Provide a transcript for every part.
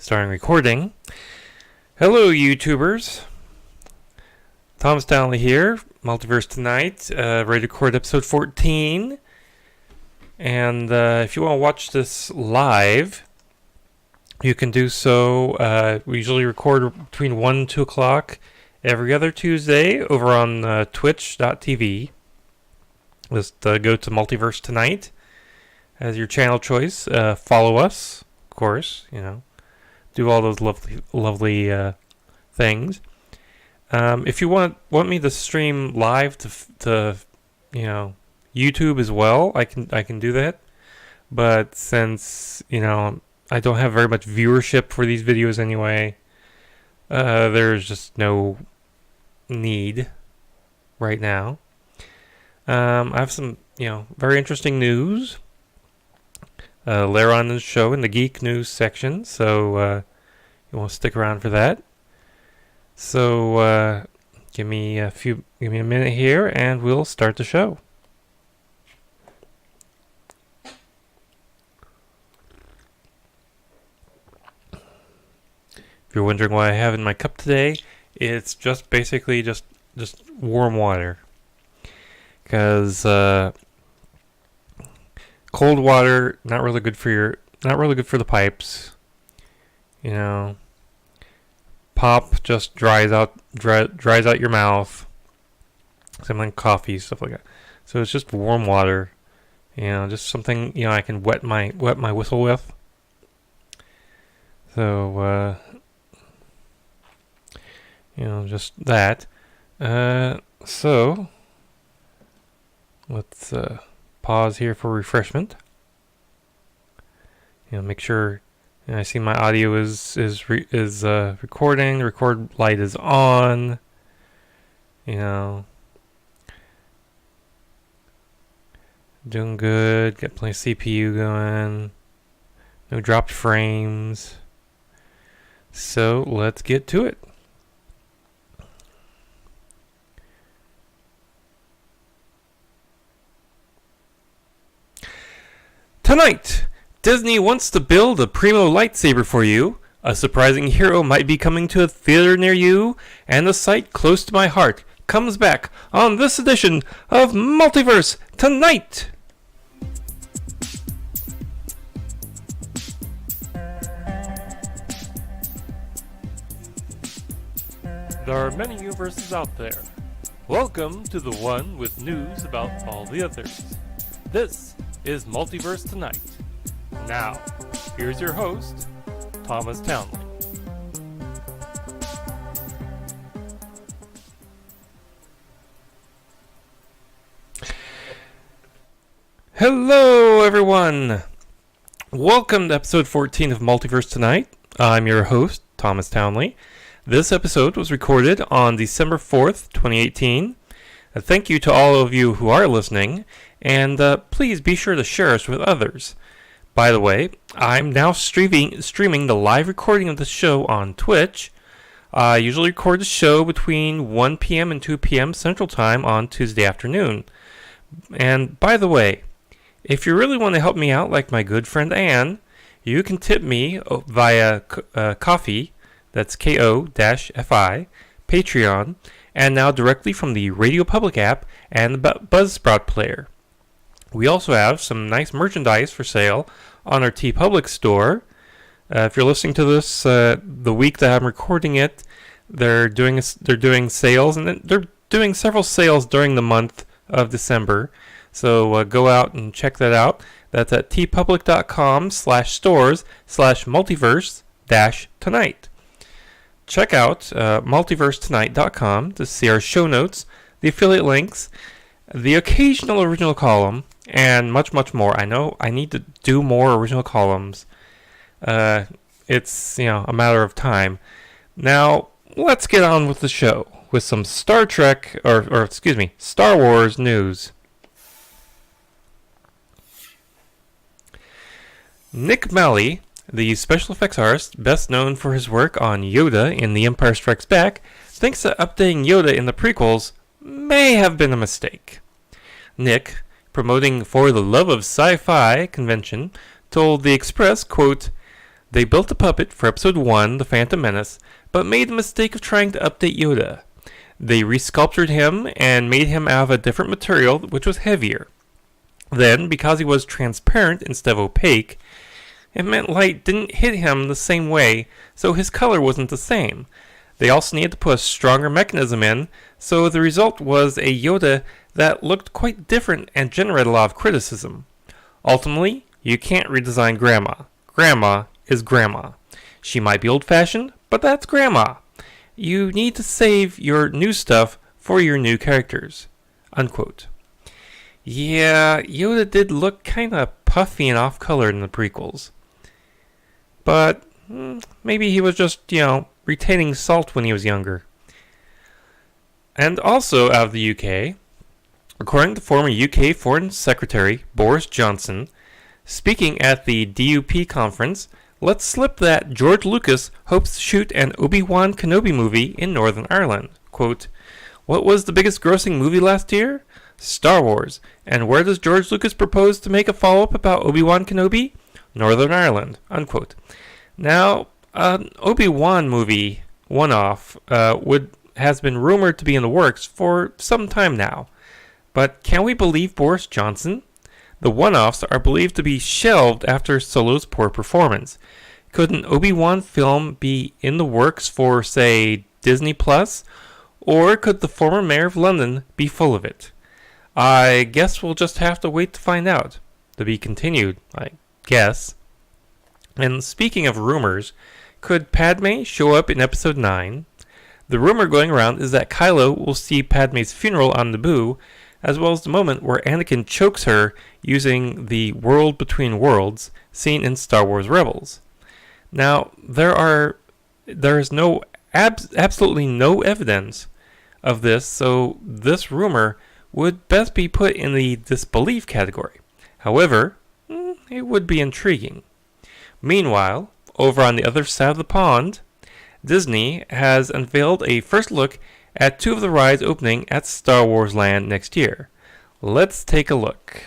Starting recording. Hello, YouTubers. Thomas Downley here. Multiverse Tonight. Ready to record episode 14. And if you want to watch this live, you can do so. We usually record between 1 and 2 o'clock every other Tuesday over on twitch.tv. Just go to Multiverse Tonight as your channel choice. Follow us, of course, do all those lovely things. If you want me to stream live to YouTube as well, I can do that. But since I don't have very much viewership for these videos anyway, there's just no need right now. I have some very interesting news later on in the show in the geek news section, so you want to stick around for that. So give me a minute here and we'll start the show. If you're wondering what I have in my cup today, it's just basically just warm water, because cold water not really good for the pipes. Pop just dries out your mouth. Something like coffee, stuff like that. So it's just warm water. Just something I can wet my whistle with. So just that. So let's pause here for refreshment. Make sure I see my audio is recording. The record light is on. Doing good. Got plenty of CPU going. No dropped frames. So let's get to it. Tonight, Disney wants to build a primo lightsaber for you. A surprising hero might be coming to a theater near you, and a sight close to my heart comes back on this edition of Multiverse Tonight. There are many universes out there. Welcome to the one with news about all the others. This is Multiverse Tonight. Now, here's your host, Thomas Townley. Hello, everyone. Welcome to episode 14 of Multiverse Tonight. I'm your host, Thomas Townley. This episode was recorded on December 4th, 2018. Thank you to all of you who are listening, and please be sure to share us with others. By the way, I'm now streaming the live recording of the show on Twitch. I usually record the show between 1 p.m. and 2 p.m. Central Time on Tuesday afternoon. And by the way, if you really want to help me out like my good friend Anne, you can tip me via Coffee, that's Ko-Fi, Patreon, and now directly from the Radio Public app and the Buzzsprout player. We also have some nice merchandise for sale on our TeePublic store. If you're listening to this the week that I'm recording it, they're doing sales, and they're doing several sales during the month of December. So go out and check that out. That's at tpublic.com/stores/multiverse-tonight. Check out multiversetonight.com to see our show notes, the affiliate links, the occasional original column, and much, much more. I know I need to do more original columns. It's, a matter of time. Now, let's get on with the show with some Star Wars news. Nick Malley, the special effects artist best known for his work on Yoda in The Empire Strikes Back, thinks that updating Yoda in the prequels may have been a mistake. Nick, promoting For the Love of Sci-Fi convention, told The Express, quote, They built a puppet for episode 1, The Phantom Menace, but made the mistake of trying to update Yoda. They resculptured him and made him out of a different material, which was heavier. Then, because he was transparent instead of opaque, it meant light didn't hit him the same way, so his color wasn't the same. They also needed to put a stronger mechanism in, so the result was a Yoda that looked quite different and generated a lot of criticism. Ultimately, you can't redesign Grandma. Grandma is Grandma. She might be old-fashioned, but that's Grandma. You need to save your new stuff for your new characters. Unquote. Yeah, Yoda did look kinda puffy and off-colored in the prequels. But maybe he was just, retaining salt when he was younger. And also out of the UK, according to former UK Foreign Secretary Boris Johnson, speaking at the DUP conference, let's slip that George Lucas hopes to shoot an Obi-Wan Kenobi movie in Northern Ireland. Quote, what was the biggest grossing movie last year? Star Wars. And where does George Lucas propose to make a follow-up about Obi-Wan Kenobi? Northern Ireland. Unquote. Now, an Obi-Wan movie, one-off, has been rumored to be in the works for some time now. But can we believe Boris Johnson? The one-offs are believed to be shelved after Solo's poor performance. Could an Obi-Wan film be in the works for, say, Disney Plus? Or could the former mayor of London be full of it? I guess we'll just have to wait to find out. To be continued, I guess. And speaking of rumors, could Padme show up in episode 9? The rumor going around is that Kylo will see Padme's funeral on Naboo, as well as the moment where Anakin chokes her using the world between worlds seen in Star Wars Rebels. Now, there is absolutely no evidence of this, so this rumor would best be put in the disbelief category. However, it would be intriguing. Meanwhile, over on the other side of the pond, Disney has unveiled a first look at 2 of the rides opening at Star Wars Land next year. Let's take a look.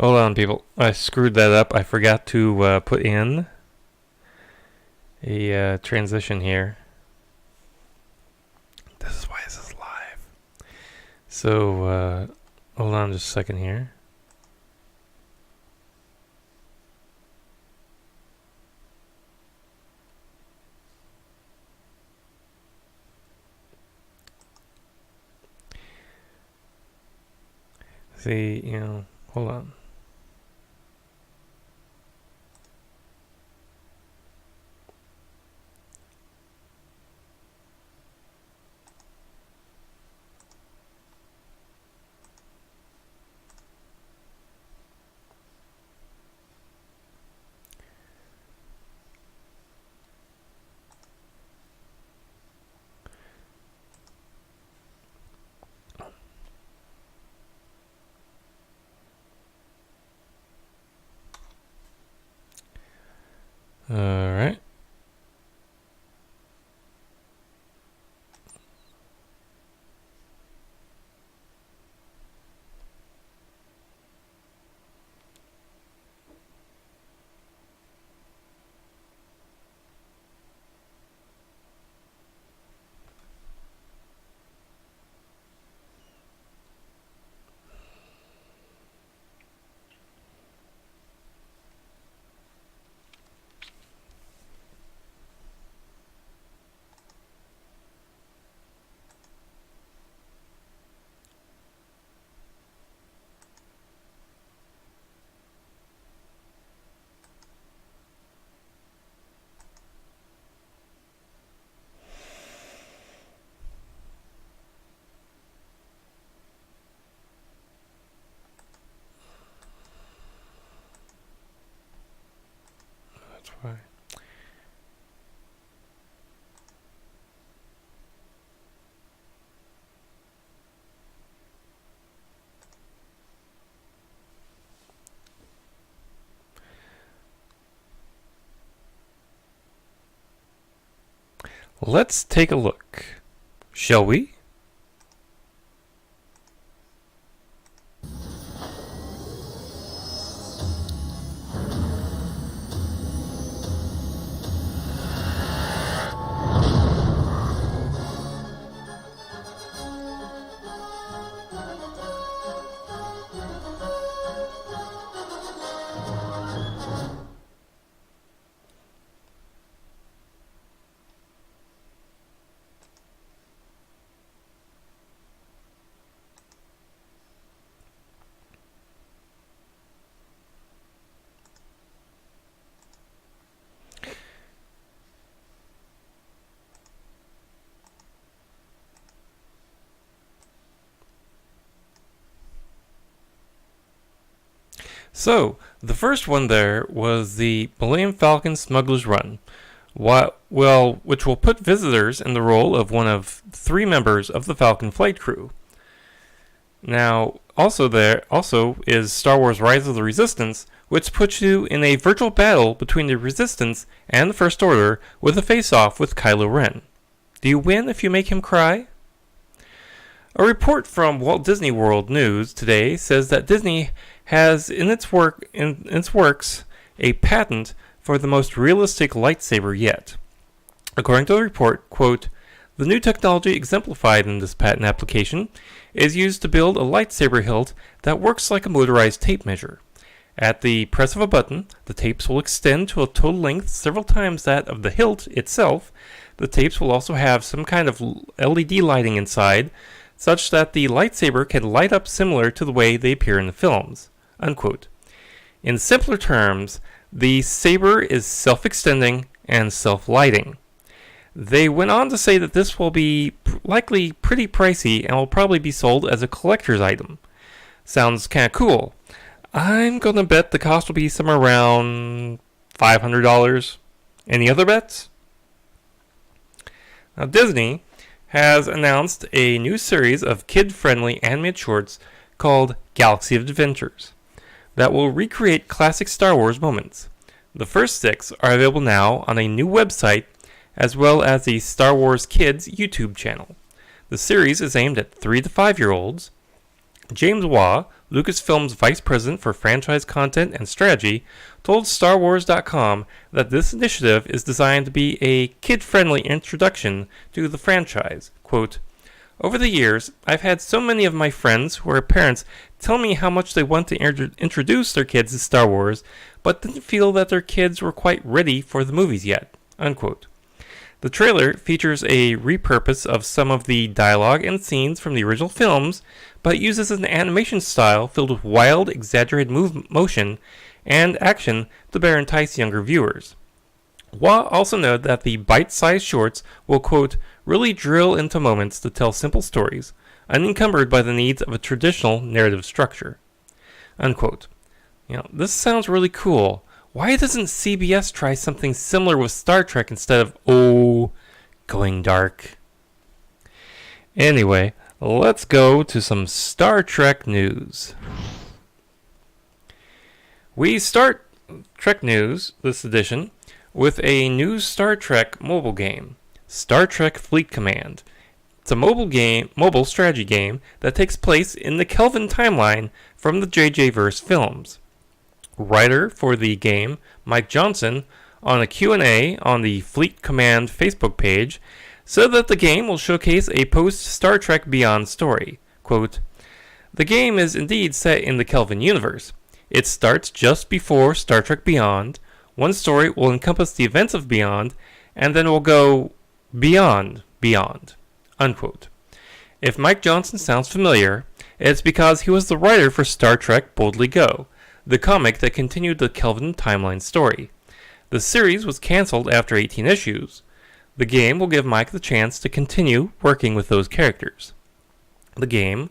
Hold on, people. I screwed that up. I forgot to put in a transition here. This is why this is live. So, hold on just a second here. See, hold on. All right. That's why. Let's take a look, shall we? So, the first one there was the Millennium Falcon Smuggler's Run, which will put visitors in the role of one of 3 members of the Falcon flight crew. Now, also is Star Wars Rise of the Resistance, which puts you in a virtual battle between the Resistance and the First Order with a face-off with Kylo Ren. Do you win if you make him cry? A report from Walt Disney World News today says that Disney has in its works a patent for the most realistic lightsaber yet. According to the report, quote, "The new technology exemplified in this patent application is used to build a lightsaber hilt that works like a motorized tape measure. At the press of a button, the tapes will extend to a total length several times that of the hilt itself. The tapes will also have some kind of LED lighting inside, such that the lightsaber can light up similar to the way they appear in the films." Unquote. In simpler terms, the saber is self-extending and self-lighting. They went on to say that this will be likely pretty pricey and will probably be sold as a collector's item. Sounds kinda cool. I'm gonna bet the cost will be somewhere around $500. Any other bets? Now, Disney has announced a new series of kid-friendly animated shorts called Galaxy of Adventures that will recreate classic Star Wars moments. The first 6 are available now on a new website as well as the Star Wars Kids YouTube channel. The series is aimed at 3 to 5-year-olds. James Waugh, Lucasfilm's vice president for franchise content and strategy, told StarWars.com that this initiative is designed to be a kid-friendly introduction to the franchise. Quote, "Over the years, I've had so many of my friends who are parents tell me how much they want to introduce their kids to Star Wars, but didn't feel that their kids were quite ready for the movies yet." Unquote. The trailer features a repurpose of some of the dialogue and scenes from the original films, but uses an animation style filled with wild, exaggerated motion and action to better entice younger viewers. Waugh also noted that the bite-sized shorts will, quote, "really drill into moments to tell simple stories, unencumbered by the needs of a traditional narrative structure." Unquote. This sounds really cool. Why doesn't CBS try something similar with Star Trek instead of, going dark? Anyway, let's go to some Star Trek news. We start Trek news this edition with a new Star Trek mobile game, Star Trek Fleet Command. It's a mobile strategy game that takes place in the Kelvin timeline from the JJ Verse films. Writer for the game, Mike Johnson, on a Q&A on the Fleet Command Facebook page, said that the game will showcase a post-Star Trek Beyond story. Quote, "The game is indeed set in the Kelvin universe. It starts just before Star Trek Beyond. One story will encompass the events of Beyond, and then will go beyond Beyond." Unquote. If Mike Johnson sounds familiar, it's because he was the writer for Star Trek Boldly Go, the comic that continued the Kelvin timeline story. The series was canceled after 18 issues. The game will give Mike the chance to continue working with those characters. The game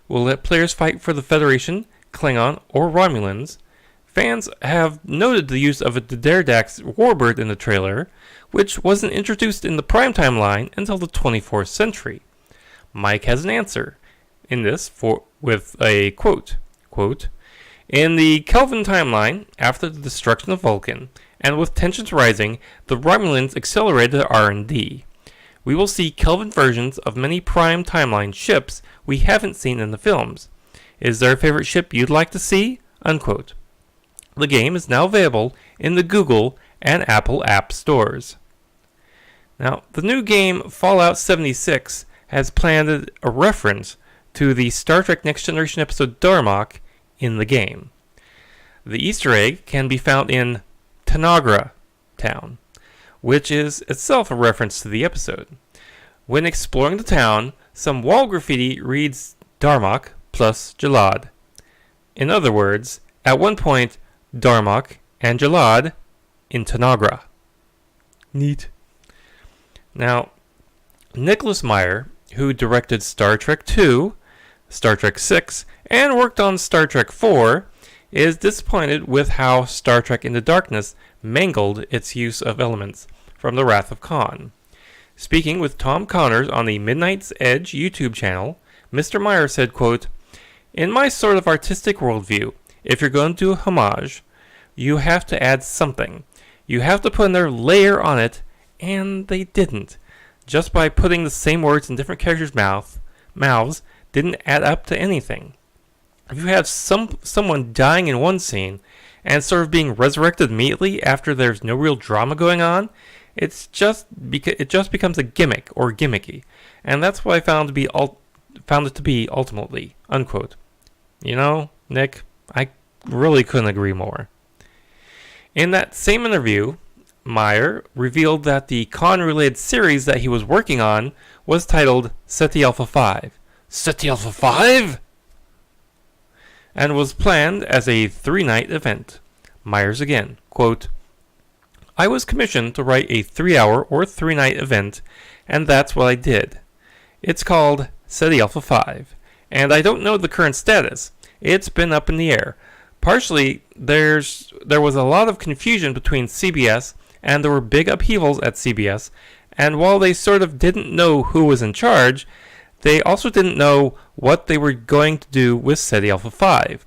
will let players fight for the Federation, Klingon, or Romulans. Fans have noted the use of a Daredevil warbird in the trailer, which wasn't introduced in the Prime timeline until the 24th century. Mike has an answer in this with a quote, "In the Kelvin timeline, after the destruction of Vulcan, and with tensions rising, the Romulans accelerated their R&D. we will see Kelvin versions of many Prime Timeline ships we haven't seen in the films. Is there a favorite ship you'd like to see? Unquote. The game is now available in the Google and Apple App Stores. Now, the new game Fallout 76 has planted a reference to the Star Trek Next Generation episode Darmok in the game. The Easter egg can be found in Tanagra Town, which is itself a reference to the episode. When exploring the town, some wall graffiti reads Darmok plus Jalad. In other words, at one point, Darmok and Jalad in Tanagra. Neat. Now, Nichols Meyer, who directed Star Trek II, Star Trek VI, and worked on Star Trek IV, is disappointed with how Star Trek Into Darkness mangled its use of elements from the Wrath of Kahn. Speaking with Tom Connors on the Midnight's Edge YouTube channel, Mr. Meyer said, quote, "In my sort of artistic worldview, if you're going to do a homage, you have to add something. You have to put another layer on it, and they didn't. Just by putting the same words in different characters' mouths didn't add up to anything. If you have someone dying in one scene and sort of being resurrected immediately after there's no real drama going on, it just becomes a gimmick or gimmicky, and that's what I found it to be ultimately." Unquote. You know, Nick, I really couldn't agree more. In that same interview, Meyer revealed that the Kahn-related series that he was working on was titled Ceti Alpha 5. Ceti Alpha 5? And was planned as a 3-night event. Myers again, quote, "I was commissioned to write a 3-hour or 3-night event, and that's what I did. It's called Ceti Alpha 5, and I don't know the current status. It's been up in the air. Partially, there was a lot of confusion between CBS, and there were big upheavals at CBS, and while they sort of didn't know who was in charge, they also didn't know what they were going to do with Ceti Alpha 5.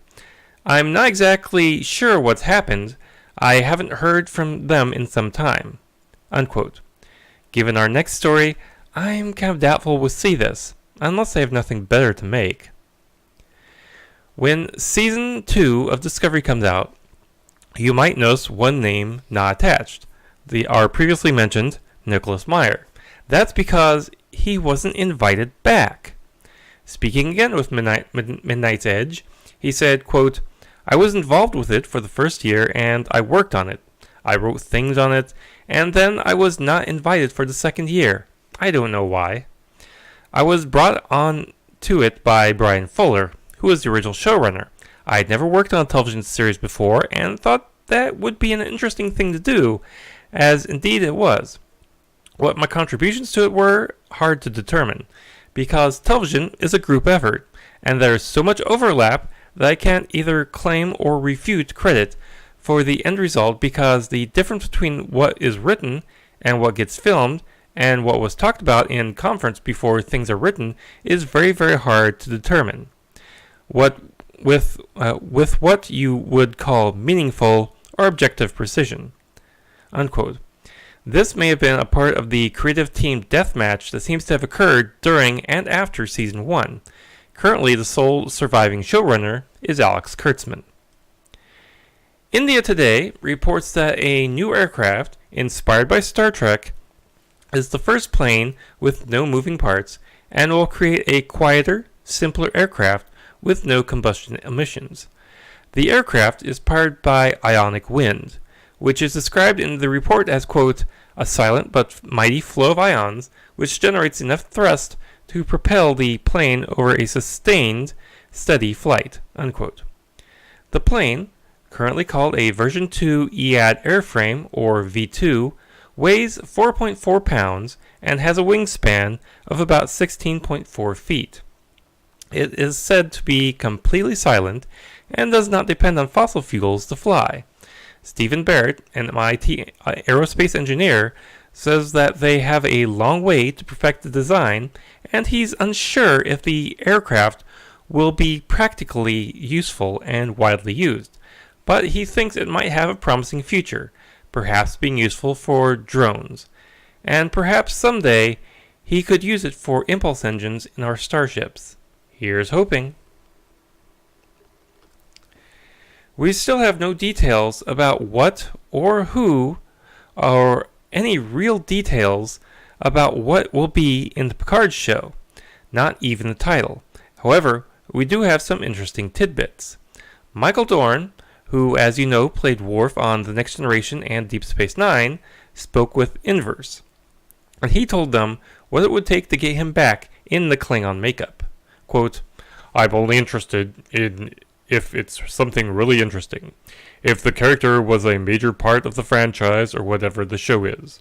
I'm not exactly sure what's happened. I haven't heard from them in some time." Unquote. Given our next story, I'm kind of doubtful we'll see this, unless they have nothing better to make. When Season 2 of Discovery comes out, you might notice one name not attached. Our previously mentioned Nichols Meyer. That's because he wasn't invited back. Speaking again with Midnight's Edge, he said, quote, "I was involved with it for the first year, and I worked on it. I wrote things on it, and then I was not invited for the second year. I don't know why. I was brought on to it by Brian Fuller, who was the original showrunner. I had never worked on a television series before, and thought that would be an interesting thing to do, as indeed it was. What my contributions to it were hard to determine, because television is a group effort, and there is so much overlap that I can't either claim or refute credit for the end result, because the difference between what is written and what gets filmed and what was talked about in conference before things are written is very, very hard to determine. With what you would call meaningful or objective precision." Unquote. This may have been a part of the creative team deathmatch that seems to have occurred during and after Season 1. Currently, the sole surviving showrunner is Alex Kurtzman. India Today reports that a new aircraft, inspired by Star Trek, is the first plane with no moving parts and will create a quieter, simpler aircraft with no combustion emissions. The aircraft is powered by ionic wind, which is described in the report as, quote, "a silent but mighty flow of ions which generates enough thrust to propel the plane over a sustained, steady flight." Unquote. The plane, currently called a version 2 EAD airframe, or V2, weighs 4.4 pounds and has a wingspan of about 16.4 feet. It is said to be completely silent and does not depend on fossil fuels to fly. Stephen Barrett, an MIT aerospace engineer, says that they have a long way to perfect the design, and he's unsure if the aircraft will be practically useful and widely used, but he thinks it might have a promising future, perhaps being useful for drones, and perhaps someday he could use it for impulse engines in our starships. Here's hoping. We still have no details about what or who, or any real details about what will be in the Picard show, not even the title. However, we do have some interesting tidbits. Michael Dorn, who, as you know, played Worf on The Next Generation and Deep Space Nine, spoke with Inverse, and he told them what it would take to get him back in the Klingon makeup. Quote, "I'm only interested in if it's something really interesting. If the character was a major part of the franchise or whatever the show is.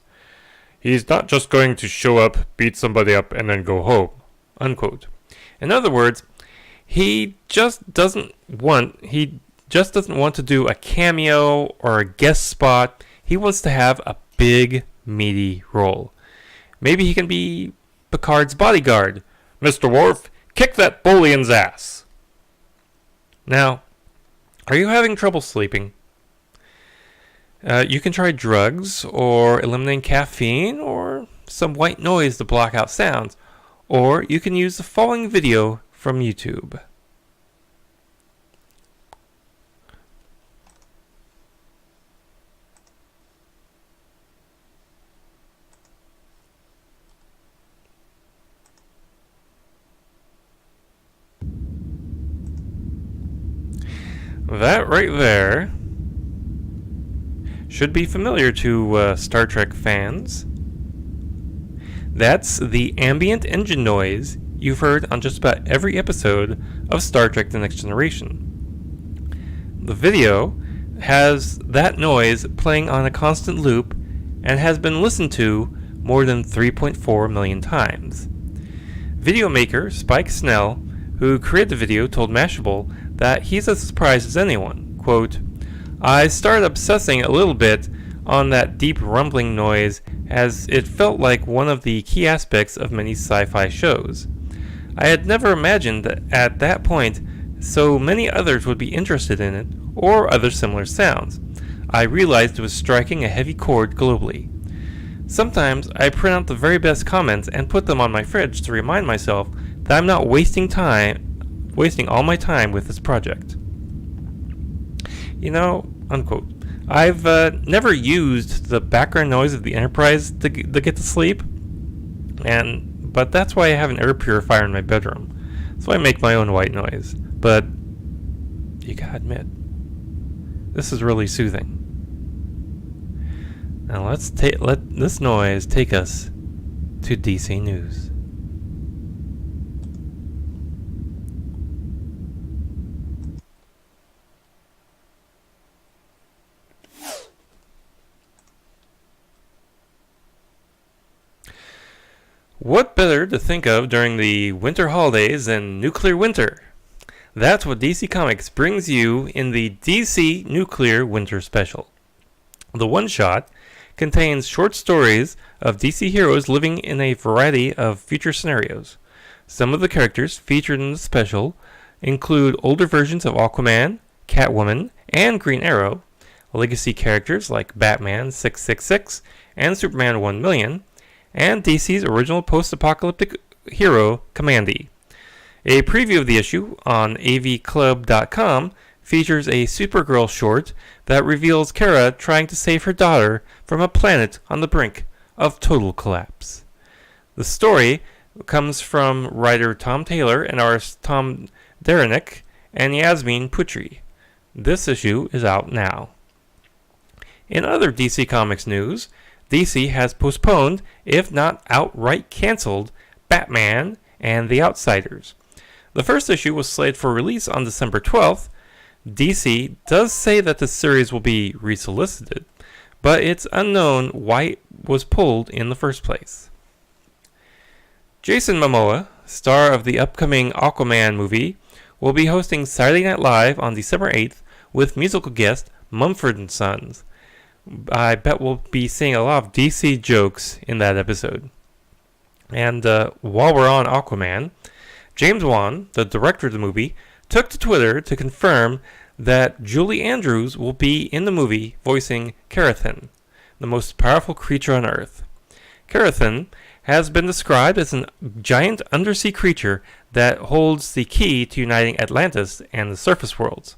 He's not just going to show up, beat somebody up, and then go home." Unquote. In other words, he just doesn't want to do a cameo or a guest spot. He wants to have a big, meaty role. Maybe he can be Picard's bodyguard. "Mr. Worf, kick that Bolian's ass." Now, are you having trouble sleeping? You can try drugs, or eliminating caffeine, or some white noise to block out sounds. Or you can use the following video from YouTube. That right there should be familiar to Star Trek fans. That's the ambient engine noise you've heard on just about every episode of Star Trek The Next Generation. The video has that noise playing on a constant loop and has been listened to more than 3.4 million times. Video maker Spike Snell, who created the video, told Mashable that he's as surprised as anyone. Quote, "I started obsessing a little bit on that deep rumbling noise, as it felt like one of the key aspects of many sci-fi shows. I had never imagined that at that point so many others would be interested in it, or other similar sounds. I realized it was striking a heavy chord globally. Sometimes I print out the very best comments and put them on my fridge to remind myself that I'm not wasting all my time with this project." You know, unquote. I've never used the background noise of the Enterprise to get to sleep, but that's why I have an air purifier in my bedroom. So I make my own white noise. But you gotta admit, this is really soothing. Now let this noise take us to DC News. What better to think of during the winter holidays than Nuclear Winter? That's what DC Comics brings you in the DC Nuclear Winter Special. The one-shot contains short stories of DC heroes living in a variety of future scenarios. Some of the characters featured in the special include older versions of Aquaman, Catwoman, and Green Arrow, legacy characters like Batman 666 and Superman 1,000,000, and DC's original post-apocalyptic hero, Kamandi. A preview of the issue on avclub.com features a Supergirl short that reveals Kara trying to save her daughter from a planet on the brink of total collapse. The story comes from writer Tom Taylor and artist Tom Derenick and Yasmin Putri. This issue is out now. In other DC Comics news, DC has postponed, if not outright canceled, Batman and The Outsiders. The first issue was slated for release on December 12th. DC does say that the series will be resolicited, but it's unknown why it was pulled in the first place. Jason Mamoa, star of the upcoming Aquaman movie, will be hosting Saturday Night Live on December 8th with musical guest Mumford & Sons. I bet we'll be seeing a lot of DC jokes in that episode. And while we're on Aquaman, James Wan, the director of the movie, took to Twitter to confirm that Julie Andrews will be in the movie voicing Karathan, the most powerful creature on Earth. Karathan has been described as a giant undersea creature that holds the key to uniting Atlantis and the surface worlds.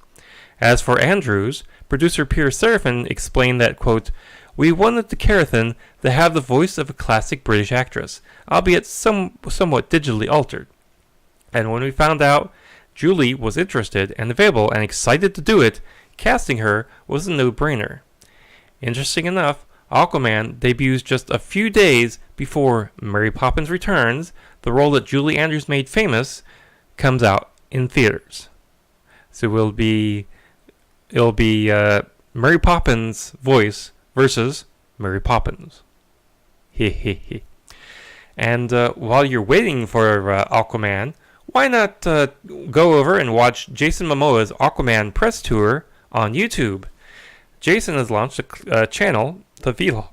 As for Andrews, producer Pierre Serafin explained that, quote, "We wanted the Carathan to have the voice of a classic British actress, albeit somewhat digitally altered. And when we found out Julie was interested and available and excited to do it, casting her was a no-brainer." Interesting enough, Aquaman debuts just a few days before Mary Poppins Returns, the role that Julie Andrews made famous, comes out in theaters. So it'll be Mary Poppins' voice versus Mary Poppins. Hehehe. And while you're waiting for Aquaman, why not go over and watch Jason Momoa's Aquaman press tour on YouTube? Jason has launched a channel, the vlog.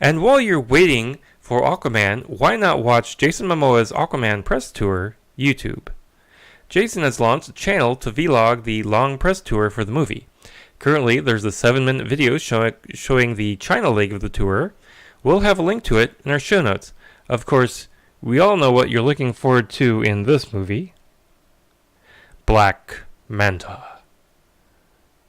And while you're waiting for Aquaman, why not watch Jason Momoa's Aquaman press tour YouTube? Jason has launched a channel to vlog the long press tour for the movie. Currently, there's a 7-minute video showing the China leg of the tour. We'll have a link to it in our show notes. Of course, we all know what you're looking forward to in this movie. Black Manta.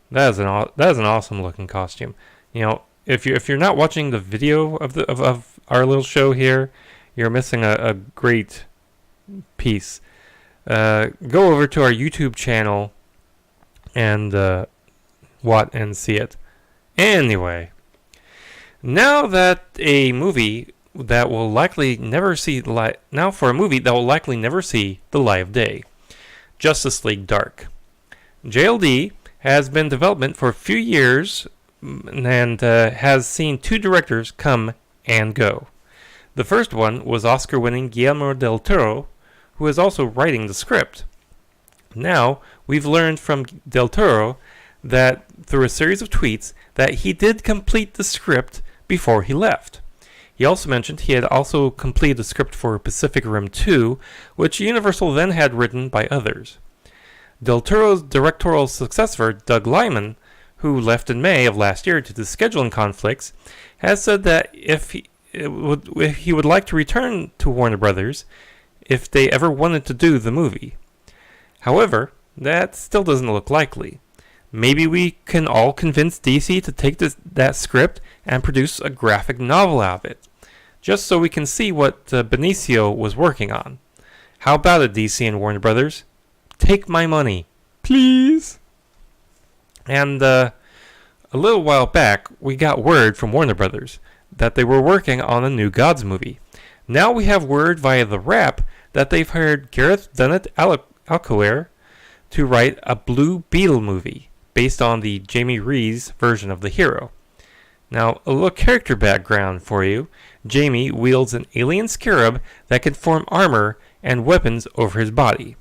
That is an awesome looking costume. You know, if you're not watching the video of our little show here, you're missing a great piece. Go over to our YouTube channel and see it. Anyway, now that a movie that will likely never see the light of day, Justice League Dark. JLD has been in development for a few years and has seen 2 directors come and go. The first one was Oscar-winning Guillermo del Toro, who is also writing the script. Now, we've learned from del Toro that through a series of tweets that he did complete the script before he left. He also mentioned he had also completed the script for Pacific Rim 2, which Universal then had written by others. Del Toro's directorial successor, Doug Liman, who left in May of last year due to scheduling conflicts, has said that if he would like to return to Warner Brothers if they ever wanted to do the movie. However, that still doesn't look likely. Maybe we can all convince DC to take that script and produce a graphic novel out of it, just so we can see what Benicio was working on. How about it, DC and Warner Brothers? Take my money, please. And a little while back, we got word from Warner Brothers that they were working on a new Gods movie. Now we have word via The Wrap that they've hired Gareth Dunnett Alcower to write a Blue Beetle movie based on the Jamie Rees version of the hero. Now, a little character background for you. Jamie wields an alien scarab that can form armor and weapons over his body.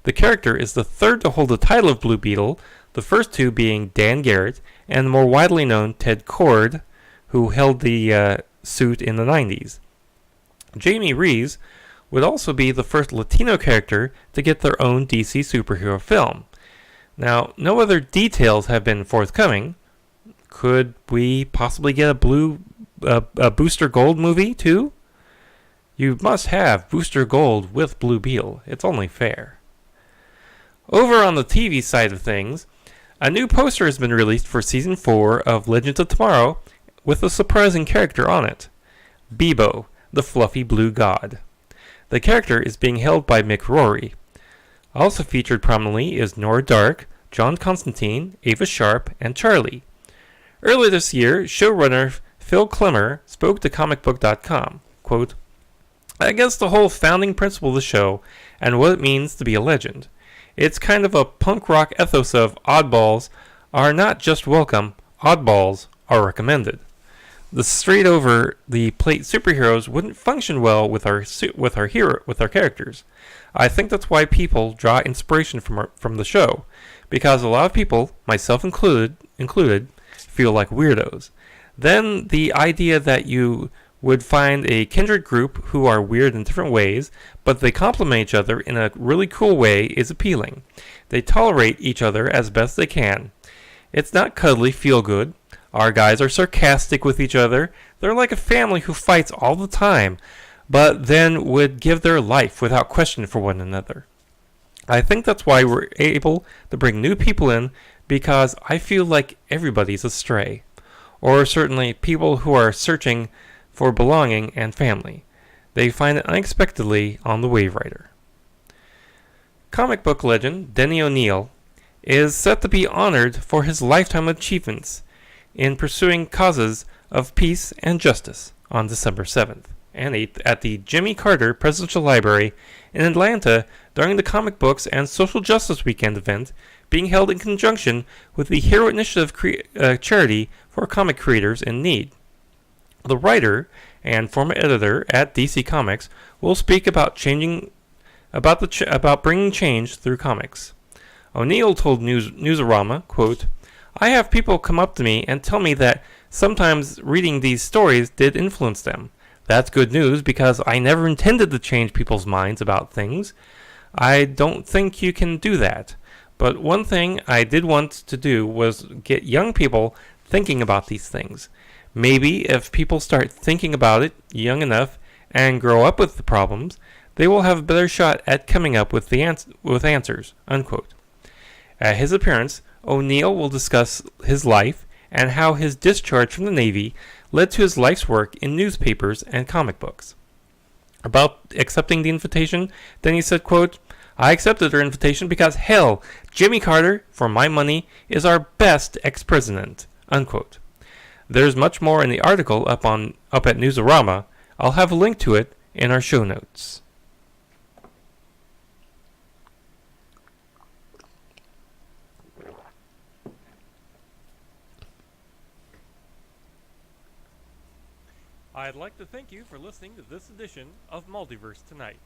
The character is the third to hold the title of Blue Beetle, the first 2 being Dan Garrett and the more widely known Ted Kord, who held the suit in the 90s. Jamie Rees would also be the first Latino character to get their own DC superhero film. Now, no other details have been forthcoming. Could we possibly get a Booster Gold movie too? You must have Booster Gold with Blue Beetle. It's only fair. Over on the TV side of things, a new poster has been released for Season 4 of Legends of Tomorrow with a surprising character on it. Bebo, the fluffy blue god. The character is being held by Mick Rory. Also featured prominently is Nora Dark, John Constantine, Ava Sharp, and Charlie. Earlier this year, showrunner Phil Klemmer spoke to comicbook.com, quote, "I guess the whole founding principle of the show and what it means to be a legend. It's kind of a punk rock ethos of oddballs are not just welcome, oddballs are recommended. The straight over the plate superheroes wouldn't function well with our characters. I think that's why people draw inspiration from the show, because a lot of people, myself included, feel like weirdos. Then the idea that you would find a kindred group who are weird in different ways, but they complement each other in a really cool way is appealing. They tolerate each other as best they can. It's not cuddly feel good, Our guys are sarcastic with each other. They're like a family who fights all the time, but then would give their life without question for one another. I think that's why we're able to bring new people in, because I feel like everybody's a stray. Or certainly people who are searching for belonging and family. They find it unexpectedly on the Wave Rider. Comic book legend Denny O'Neil is set to be honored for his lifetime achievements in pursuing causes of peace and justice on December 7th and 8th at the Jimmy Carter Presidential Library in Atlanta during the Comic Books and Social Justice Weekend event being held in conjunction with the Hero Initiative charity for comic creators in need. The writer and former editor at DC Comics will speak about bringing change through comics. O'Neil told Newsarama, quote, "I have people come up to me and tell me that sometimes reading these stories did influence them. That's good news because I never intended to change people's minds about things. I don't think you can do that. But one thing I did want to do was get young people thinking about these things. Maybe if people start thinking about it young enough and grow up with the problems, they will have a better shot at coming up with answers," unquote. At his appearance, O'Neil will discuss his life and how his discharge from the Navy led to his life's work in newspapers and comic books. About accepting the invitation, then he said, quote, "I accepted her invitation because, hell, Jimmy Carter, for my money, is our best ex-president," unquote. There's much more in the article up at Newsarama. I'll have a link to it in our show notes. I'd like to thank you for listening to this edition of Multiverse Tonight.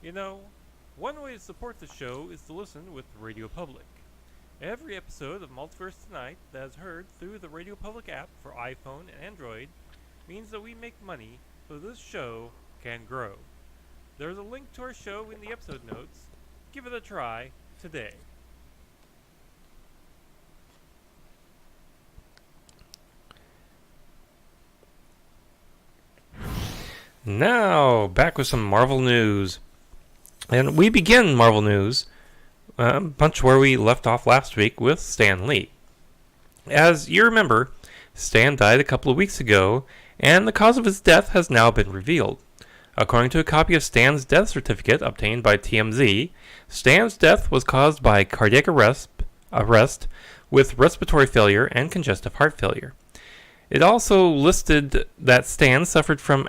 You know, one way to support the show is to listen with Radio Public. Every episode of Multiverse Tonight that is heard through the Radio Public app for iPhone and Android means that we make money so this show can grow. There's a link to our show in the episode notes. Give it a try today. Now, back with some Marvel news. And we begin Marvel news bunch where we left off last week with Stan Lee. As you remember, Stan died a couple of weeks ago, and the cause of his death has now been revealed. According to a copy of Stan's death certificate obtained by TMZ, Stan's death was caused by cardiac arrest with respiratory failure and congestive heart failure. It also listed that Stan suffered from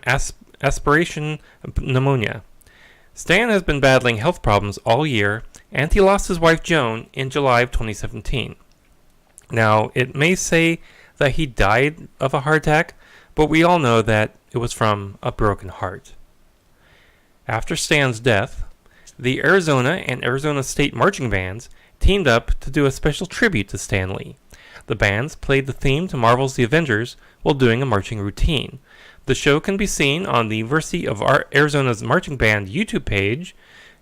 aspiration pneumonia. Stan has been battling health problems all year, and he lost his wife Joan in July of 2017. Now, it may say that he died of a heart attack, but we all know that it was from a broken heart. After Stan's death, the Arizona and Arizona State marching bands teamed up to do a special tribute to Stan Lee. The bands played the theme to Marvel's The Avengers while doing a marching routine. The show can be seen on the University of Arizona's Marching Band YouTube page,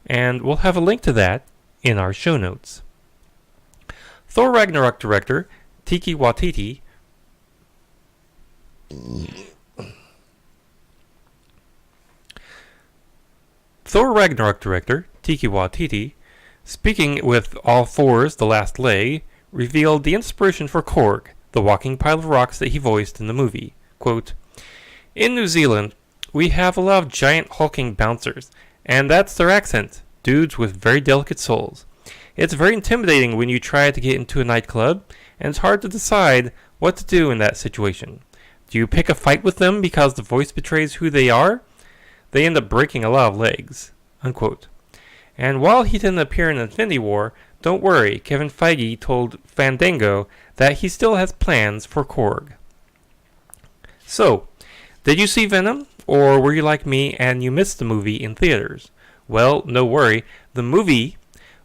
and we'll have a link to that in our show notes. Thor Ragnarok director Taika Waititi speaking with All Four's The Last Leg, revealed the inspiration for Korg, the walking pile of rocks that he voiced in the movie. Quote, "In New Zealand, we have a lot of giant hulking bouncers, and that's their accent, dudes with very delicate souls. It's very intimidating when you try to get into a nightclub, and it's hard to decide what to do in that situation. Do you pick a fight with them because the voice betrays who they are? They end up breaking a lot of legs." Unquote. And while he didn't appear in Infinity War, don't worry, Kevin Feige told Fandango that he still has plans for Korg. So, did you see Venom, or were you like me and you missed the movie in theaters? Well, no worry, the movie,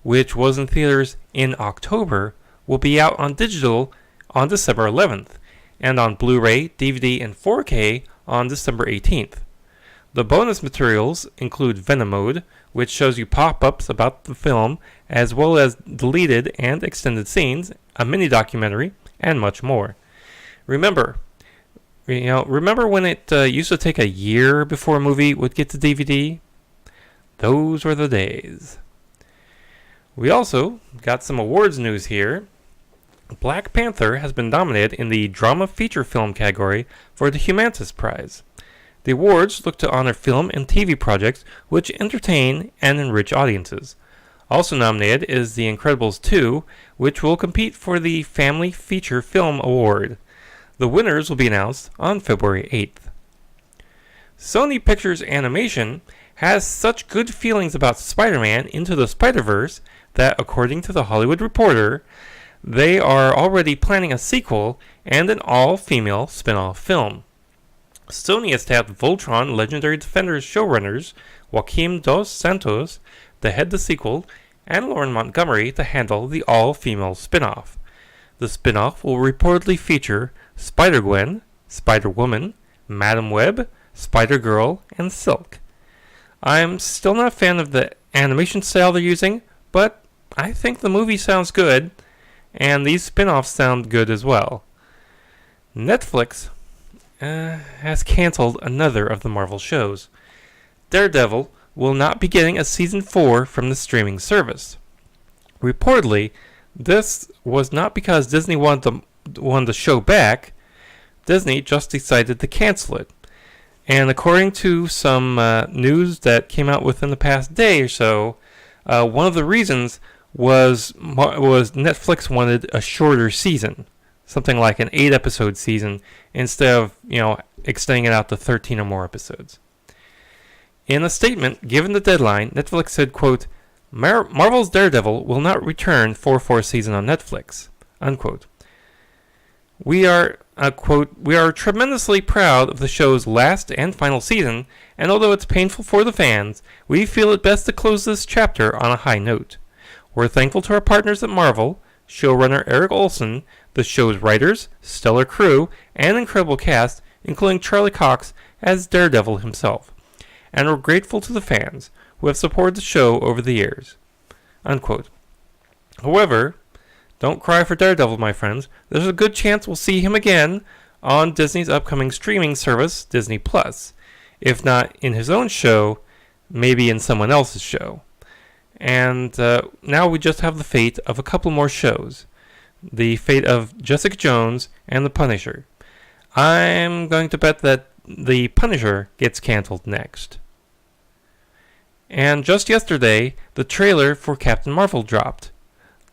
which was in theaters in October, will be out on digital on December 11th, and on Blu-ray, DVD, and 4K on December 18th. The bonus materials include Venom Mode, which shows you pop-ups about the film, as well as deleted and extended scenes, a mini-documentary, and much more. Remember, remember when it used to take a year before a movie would get to DVD? Those were the days. We also got some awards news here. Black Panther has been nominated in the Drama Feature Film category for the Humanitas Prize. The awards look to honor film and TV projects which entertain and enrich audiences. Also nominated is The Incredibles 2, which will compete for the Family Feature Film Award. The winners will be announced on February 8th. Sony Pictures Animation has such good feelings about Spider-Man Into the Spider-Verse that, according to The Hollywood Reporter, they are already planning a sequel and an all-female spin-off film. Sony has tapped Voltron Legendary Defenders showrunners Joaquim dos Santos to head the sequel and Lauren Montgomery to handle the all-female spin-off. The spin-off will reportedly feature Spider-Gwen, Spider-Woman, Madam Web, Spider-Girl, and Silk. I'm still not a fan of the animation style they're using, but I think the movie sounds good, and these spin-offs sound good as well. Netflix has canceled another of the Marvel shows. Daredevil will not be getting a season 4 from the streaming service. Reportedly, this was not because Disney wanted the show back. Disney just decided to cancel it. And according to some news that came out within the past day or so, one of the reasons was Netflix wanted a shorter season, something like an 8-episode season, instead of extending it out to 13 or more episodes. In a statement given the deadline, Netflix said, quote, Marvel's Daredevil will not return for a 4th season on Netflix, unquote. We are, quote, we are tremendously proud of the show's last and final season, and although it's painful for the fans, we feel it best to close this chapter on a high note. We're thankful to our partners at Marvel, showrunner Eric Olson, the show's writers, stellar crew, and incredible cast, including Charlie Cox as Daredevil himself. And we're grateful to the fans who have supported the show over the years. Unquote. However, don't cry for Daredevil, my friends. There's a good chance we'll see him again on Disney's upcoming streaming service, Disney+. If not in his own show, maybe in someone else's show. And now we just have the fate of a couple more shows. The fate of Jessica Jones and The Punisher. I'm going to bet that The Punisher gets canceled next. And just yesterday, the trailer for Captain Marvel dropped.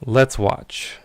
Let's watch.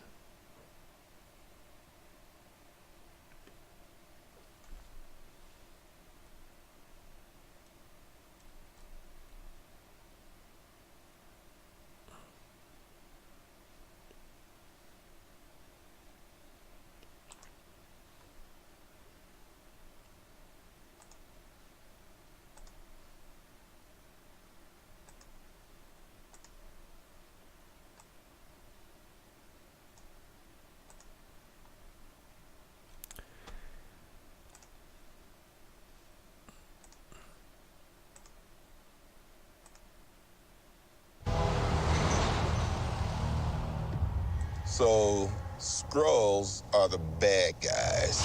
So, Skrulls are the bad guys.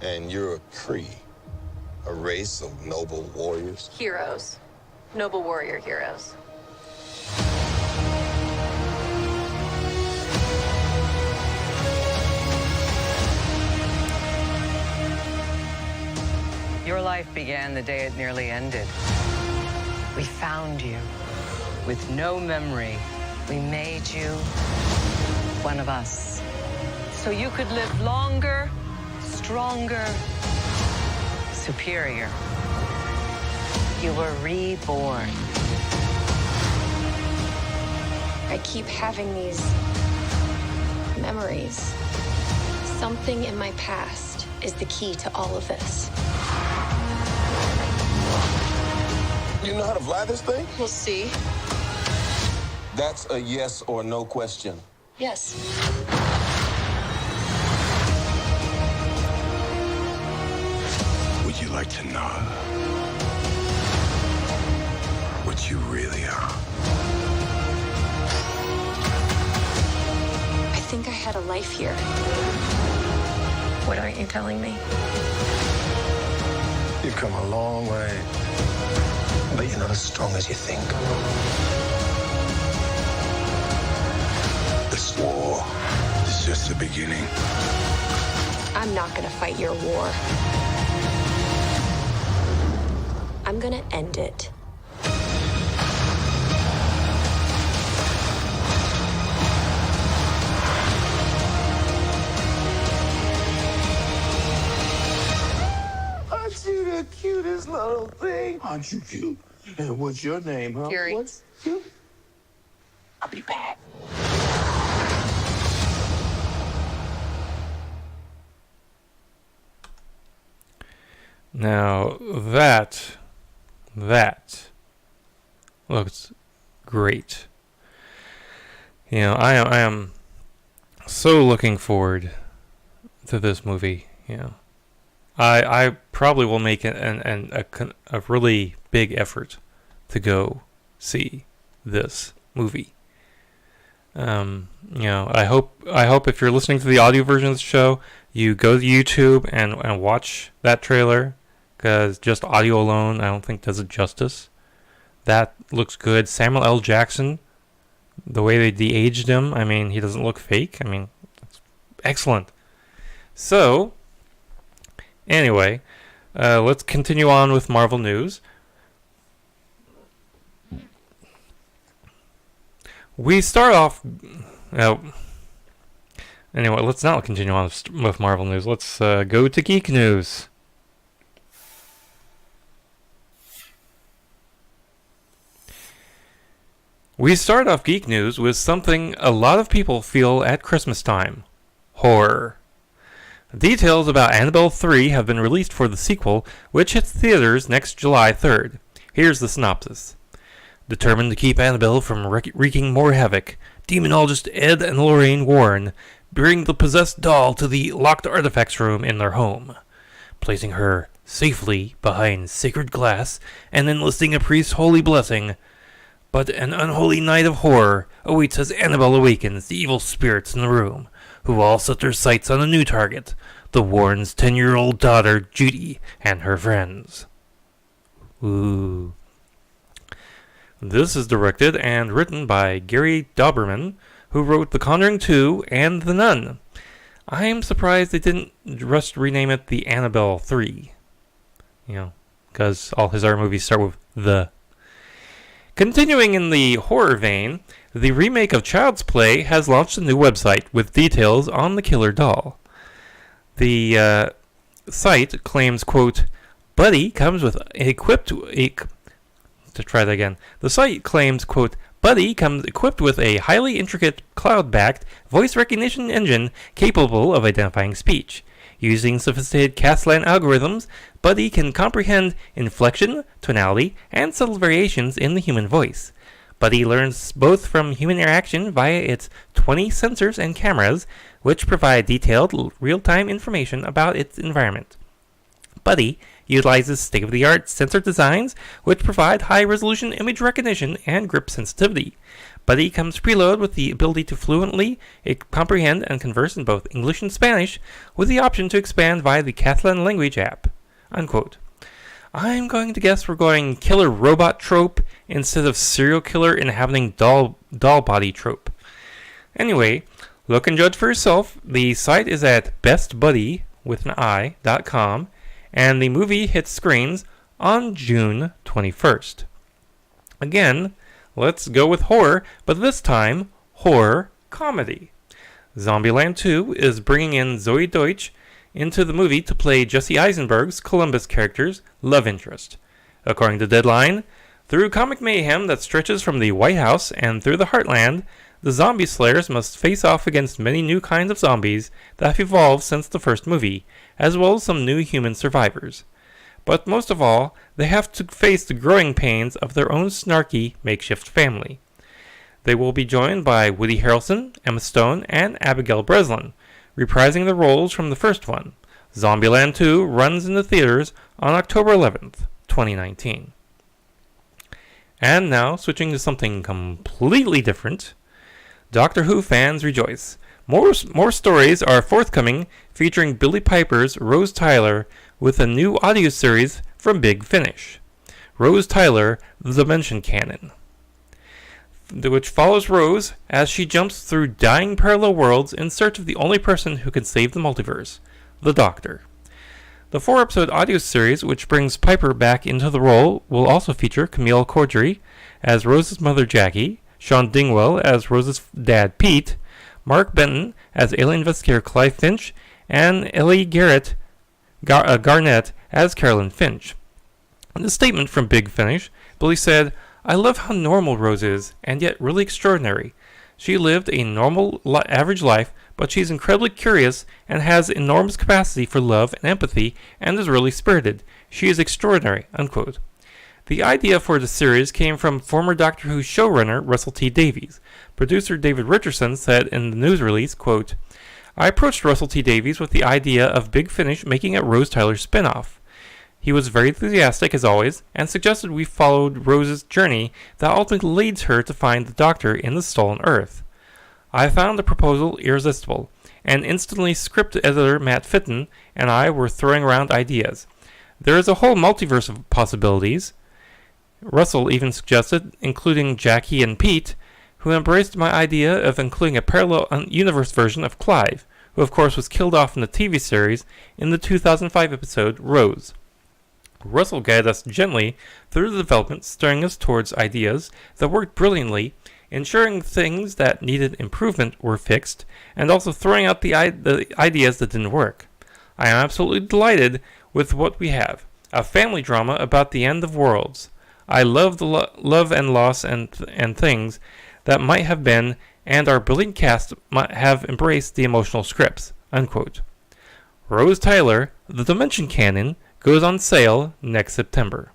And you're a Kree, a race of noble warriors. Heroes. Noble warrior heroes. Your life began the day it nearly ended. We found you. With no memory, we made you one of us. So you could live longer, stronger, superior. You were reborn. I keep having these memories. Something in my past is the key to all of this. You know how to fly this thing? We'll see. That's a yes or no question. Yes. Would you like to know? what you really are. I think I had a life here. What aren't you telling me? You've come a long way, but you're not as strong as you think. This war is just the beginning. I'm not gonna fight your war. I'm gonna end it. Aren't you the cutest little thing? Aren't you cute? And what's your name, huh? Fury. What's you? I'll be back. Now that looks great. You know, I am so looking forward to this movie. You know, I probably will make a really big effort to go see this movie. You know, I hope if you're listening to the audio version of the show, you go to YouTube and watch that trailer, because just audio alone, I don't think does it justice. That looks good. Samuel L. Jackson, the way they de-aged him, I mean, he doesn't look fake. I mean, it's excellent. So, anyway, let's continue on with Marvel news. We start off... anyway, let's not continue on with Marvel news. Let's go to geek news. We start off geek news with something a lot of people feel at Christmas time. Horror. Details about Annabelle 3 have been released for the sequel, which hits theaters next July 3rd. Here's the synopsis. Determined to keep Annabelle from wreaking more havoc, demonologist Ed and Lorraine Warren bring the possessed doll to the locked artifacts room in their home, placing her safely behind sacred glass and enlisting a priest's holy blessing. But an unholy night of horror awaits as Annabelle awakens the evil spirits in the room, who all set their sights on a new target, the Warrens' 10-year-old daughter, Judy, and her friends. Ooh. This is directed and written by Gary Dauberman, who wrote The Conjuring 2 and The Nun. I am surprised they didn't just rename it The Annabelle 3. You know, because all his other movies start with the. Continuing in the horror vein, the remake of Child's Play has launched a new website with details on the killer doll. The site claims, quote, Buddy comes with The site claims, quote, Buddy comes equipped with a highly intricate cloud-backed voice recognition engine capable of identifying speech. Using sophisticated Castellan algorithms, Buddy can comprehend inflection, tonality, and subtle variations in the human voice. Buddy learns both from human interaction via its 20 sensors and cameras, which provide detailed, real-time information about its environment. Buddy utilizes state-of-the-art sensor designs, which provide high-resolution image recognition and grip sensitivity. Buddy comes preloaded with the ability to fluently comprehend and converse in both English and Spanish, with the option to expand via the Catalan language app. Unquote. I'm going to guess we're going killer robot trope instead of serial killer inhabiting doll body trope. Anyway, look and judge for yourself. The site is at bestbuddy.com, and the movie hits screens on June 21st. Again, let's go with horror, but this time, horror comedy. Zombieland 2 is bringing in Zoe Deutsch into the movie to play Jesse Eisenberg's Columbus character's love interest. According to Deadline, through comic mayhem that stretches from the White House and through the Heartland, the zombie slayers must face off against many new kinds of zombies that have evolved since the first movie, as well as some new human survivors. But most of all, they have to face the growing pains of their own snarky makeshift family. They will be joined by Woody Harrelson, Emma Stone, and Abigail Breslin, reprising the roles from the first one. Zombieland 2 runs in the theaters on October 11th, 2019. And now, switching to something completely different, Doctor Who fans rejoice. More stories are forthcoming featuring Billie Piper's Rose Tyler with a new audio series from Big Finish. Rose Tyler, The Dimension Canon, which follows Rose as she jumps through dying parallel worlds in search of the only person who can save the multiverse, the Doctor. The 4-episode audio series, which brings Piper back into the role, will also feature Camille Cordry as Rose's mother Jackie, Sean Dingwell as Rose's dad Pete, Mark Benton as alien investigator Clive Finch, and Ellie Garnett as Carolyn Finch. In a statement from Big Finish, Billie said, "I love how normal Rose is, and yet really extraordinary. She lived a normal, average life, but she's incredibly curious and has enormous capacity for love and empathy and is really spirited. She is extraordinary," unquote. The idea for the series came from former Doctor Who showrunner Russell T Davies. Producer David Richardson said in the news release, quote, "I approached Russell T Davies with the idea of Big Finish making a Rose Tyler spin-off. He was very enthusiastic, as always, and suggested we followed Rose's journey that ultimately leads her to find the Doctor in the stolen Earth. I found the proposal irresistible, and instantly script editor Matt Fitton and I were throwing around ideas. There is a whole multiverse of possibilities. Russell even suggested including Jackie and Pete, who embraced my idea of including a parallel universe version of Clive, who of course was killed off in the TV series in the 2005 episode Rose. Russell guided us gently through the development, steering us towards ideas that worked brilliantly, ensuring things that needed improvement were fixed, and also throwing out the ideas that didn't work. I am absolutely delighted with what we have, a family drama about the end of worlds. I love the love and loss and things that might have been, and our brilliant cast might have embraced the emotional scripts," unquote. Rose Tyler, The Dimension Canon, goes on sale next September.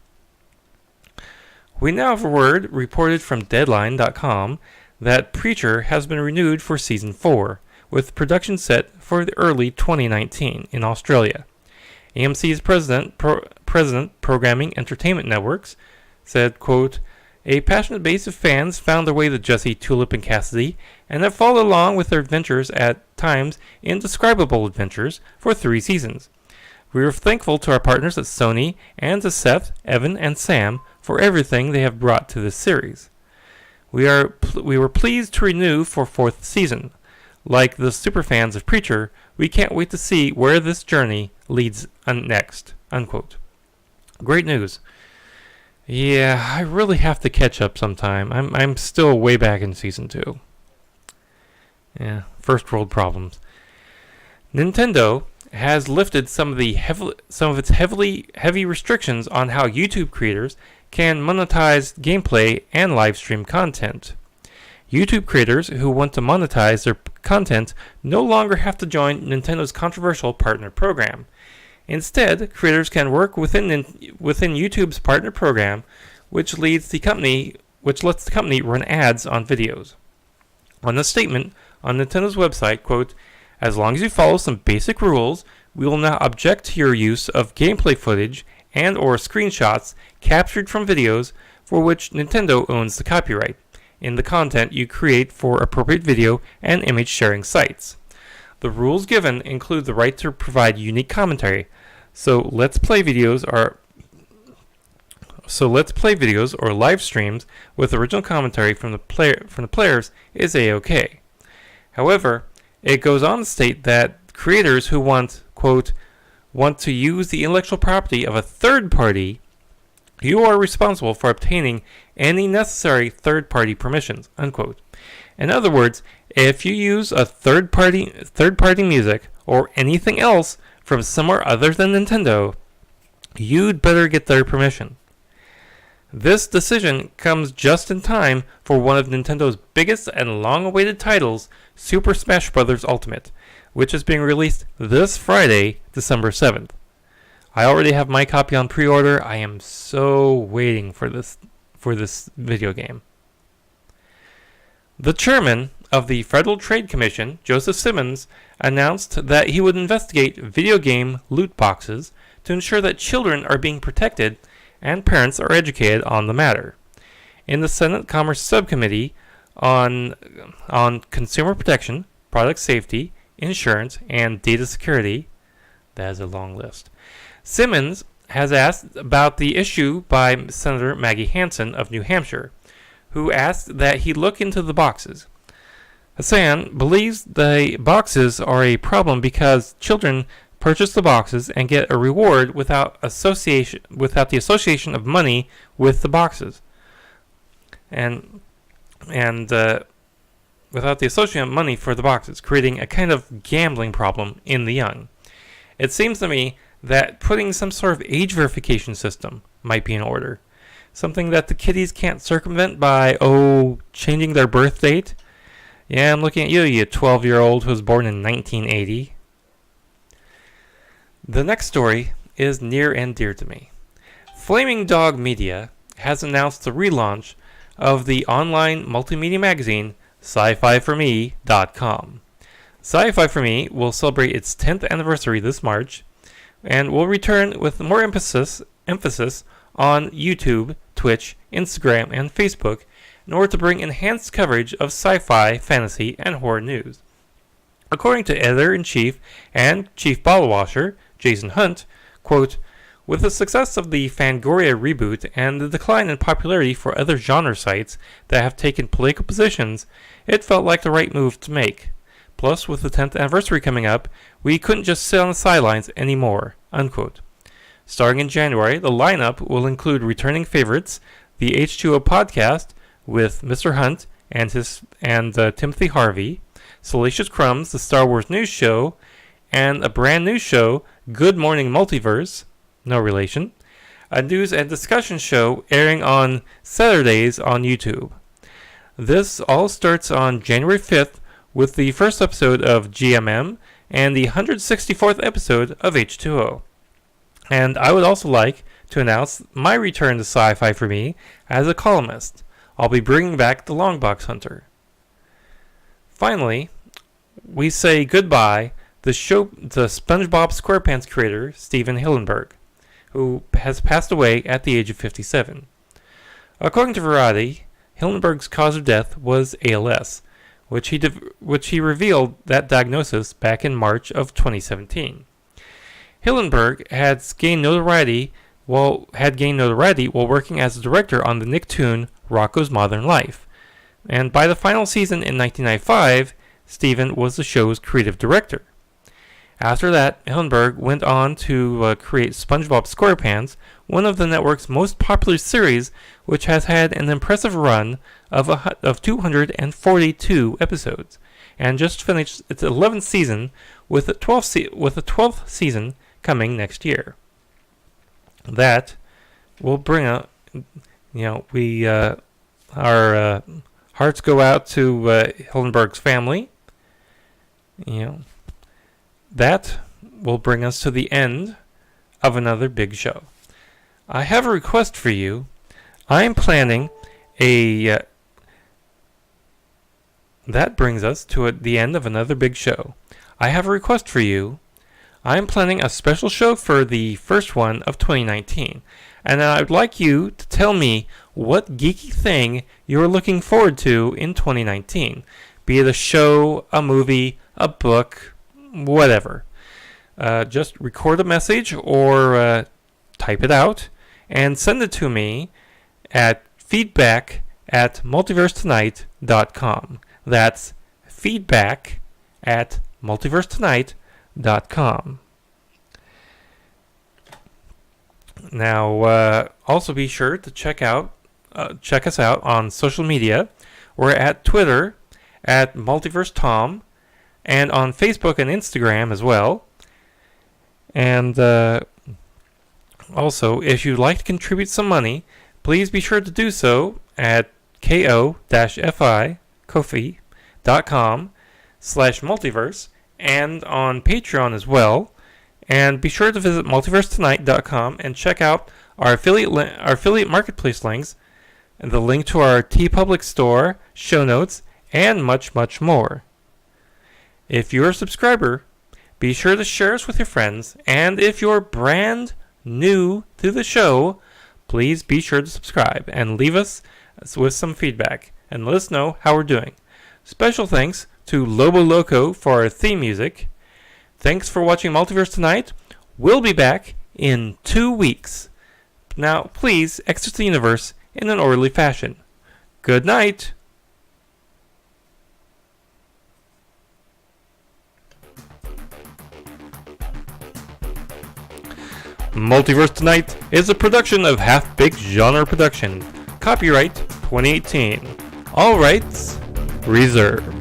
We now have a word reported from Deadline.com that Preacher has been renewed for Season 4, with production set for the early 2019 in Australia. AMC's President Programming Entertainment Networks said, quote, "A passionate base of fans found their way to Jesse, Tulip, and Cassidy, and have followed along with their adventures, at times indescribable adventures, for 3 seasons. We are thankful to our partners at Sony and to Seth, Evan, and Sam for everything they have brought to this series. We were pleased to renew for 4th season. Like the superfans of Preacher, we can't wait to see where this journey leads next," unquote. Great news. Yeah, I really have to catch up sometime. I'm still way back in Season 2. Yeah, first world problems. Nintendo has lifted some of its heavy restrictions on how YouTube creators can monetize gameplay and live stream content. YouTube creators who want to monetize their content no longer have to join Nintendo's controversial partner program. Instead, creators can work within YouTube's partner program, which lets the company run ads on videos. On a statement on Nintendo's website, quote, "As long as you follow some basic rules, we will not object to your use of gameplay footage and or screenshots captured from videos for which Nintendo owns the copyright in the content you create for appropriate video and image sharing sites. The rules given include the right to provide unique commentary, so let's play videos or live streams with original commentary from the players is a-okay. However, it goes on to state that creators who want to use the intellectual property of a third party, you are responsible for obtaining any necessary third-party permissions," unquote. In other words, if you use a third-party music or anything else from somewhere other than Nintendo, you'd better get their permission. This decision comes just in time for one of Nintendo's biggest and long-awaited titles, Super Smash Bros. Ultimate, which is being released this Friday, December 7th. I already have my copy on pre-order. I am so waiting for this video game. The chairman of the Federal Trade Commission, Joseph Simmons, announced that he would investigate video game loot boxes to ensure that children are being protected and parents are educated on the matter. in the Senate Commerce Subcommittee on Consumer Protection, Product Safety, Insurance, and Data Security. That is a long list. Simmons has asked about the issue by Senator Maggie Hansen of New Hampshire, who asked that he look into the boxes. Hassan believes the boxes are a problem because children purchase the boxes and get a reward without the association of money with the boxes, and without the association of money for the boxes, creating a kind of gambling problem in the young. It seems to me that putting some sort of age verification system might be in order. Something that the kiddies can't circumvent by, changing their birth date. Yeah, I'm looking at you 12-year-old who was born in 1980. The next story is near and dear to me. Flaming Dog Media has announced the relaunch of the online multimedia magazine Sci-Fi4Me.com. Sci-Fi for Me will celebrate its 10th anniversary this March and will return with more emphasis on YouTube, Twitch, Instagram, and Facebook in order to bring enhanced coverage of sci-fi, fantasy, and horror news. According to Editor-in-Chief and Chief Bottle Washer, Jason Hunt, quote, "With the success of the Fangoria reboot and the decline in popularity for other genre sites that have taken political positions, it felt like the right move to make. Plus, with the 10th anniversary coming up, we couldn't just sit on the sidelines anymore," unquote. Starting in January, the lineup will include returning favorites, the H2O podcast with Mr. Hunt and Timothy Harvey, Salacious Crumbs, the Star Wars news show, and a brand new show, Good Morning Multiverse, no relation, a news and discussion show airing on Saturdays on YouTube. This all starts on January 5th with the first episode of GMM and the 164th episode of H2O. And I would also like to announce my return to Sci-Fi for Me as a columnist. I'll be bringing back the Longbox Hunter. Finally, we say goodbye to SpongeBob SquarePants creator Steven Hillenburg, who has passed away at the age of 57. According to Variety, Hillenburg's cause of death was ALS, which he revealed that diagnosis back in March of 2017. Hillenburg had gained notoriety while working as a director on the Nicktoon Rocko's Modern Life, and by the final season in 1995, Steven was the show's creative director. After that, Hillenburg went on to create SpongeBob SquarePants, one of the network's most popular series, which has had an impressive run of 242 episodes, and just finished its 11th season with a 12th season coming next year. That will bring up, our hearts go out to Hillenburg's family. That will bring us to the end of another big show. I have a request for you. I'm planning that brings us to the end of another big show. I have a request for you. I'm planning a special show for the first one of 2019, and I would like you to tell me what geeky thing you're looking forward to in 2019, be it a show, a movie, a book, whatever. Just record a message or type it out and send it to me at feedback@multiversetonight.com. That's feedback@multiversetonight.com. Now, also be sure to check us out on social media. We're at Twitter at MultiverseTom, and on Facebook and Instagram as well. And also, if you'd like to contribute some money, please be sure to do so at ko-fi.com/multiverse, and on Patreon as well. And be sure to visit multiversetonight.com and check out our affiliate marketplace links, and the link to our TeePublic store, show notes, and much, much more. If you're a subscriber, be sure to share us with your friends, and if you're brand new to the show, please be sure to subscribe and leave us with some feedback and let us know how we're doing. Special thanks to Lobo Loco for our theme music. Thanks for watching Multiverse Tonight. We'll be back in 2 weeks. Now, please exit the universe in an orderly fashion. Good night. Multiverse Tonight is a production of Half-Baked Genre Production. Copyright 2018. All rights reserved.